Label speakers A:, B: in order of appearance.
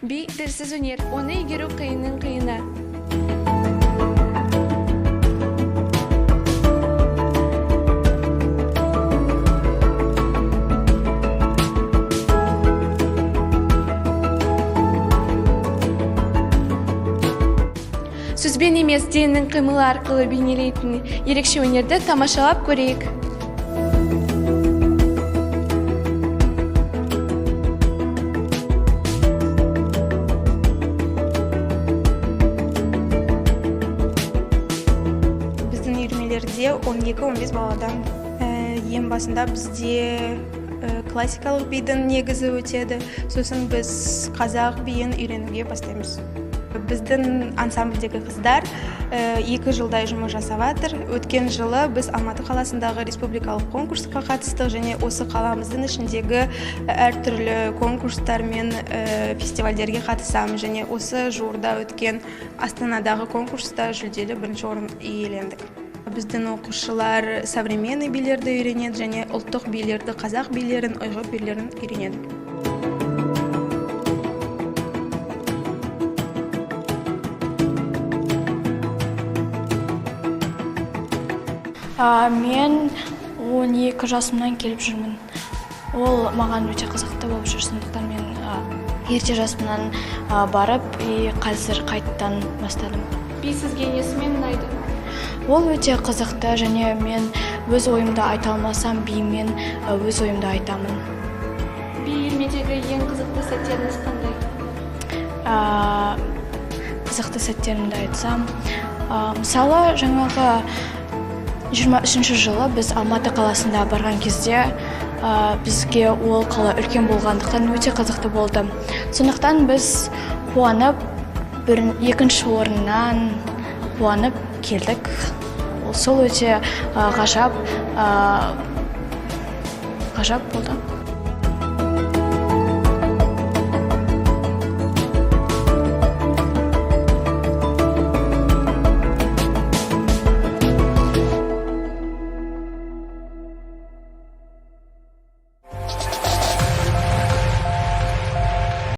A: Би тілсіз өнер, оны игеру қиынның қиыны. Сөзбен емес, деннің қимылы арқылы бейнелейтін ерекше өнерді тамашалап көрейік.
B: Біздің үйірмелерде 12-15 баладан ең басында бізде классикалық бидің негізі өтеді. Сосын біз қазақ биін үйренуге бастаймыз. Біздің ансамбльдегі қыздар 2 жылдай жұмыс жасап жатыр. Өткен жылы біз Алматы қаласындағы республикалық конкурсқа қатыстық және осы қаламыздың ішіндегі әртүрлі конкурстар мен фестивальдерге қатысамыз және осы жуырда өткен Астанадағы конкурста жүлделі 1-ші орын иелендік. Біздің оқушылар современный билерді үйренеді және ұлттық билерді, қазақ билерін, ұйғыр билерін үйренеді.
C: Мен 12 жасымнан келіп жүрмін. Ол маған өте қызықты болып жүр, сондықтан мен ерте жасымнан барып, қазір қайттан бастадым.
A: Би сізге несімен ұнайды?
C: Ол өте қызықты және мен өз ойымды айта алмасам, бимен өз ойымды айтамын.
A: Би үйірмедегі ең қызықты сәттеріңіз қандай?
C: Қызықты сәттерімді айтсам, мысалы жаңағы 23-ші жылы біз Алматы қаласында барған кезде бізге ол қала үлкен болғандықтан өте қызықты болды. Сондықтан біз қуанып, 2-ші орыннан қуанып келдік. Сол өте ғажап болды.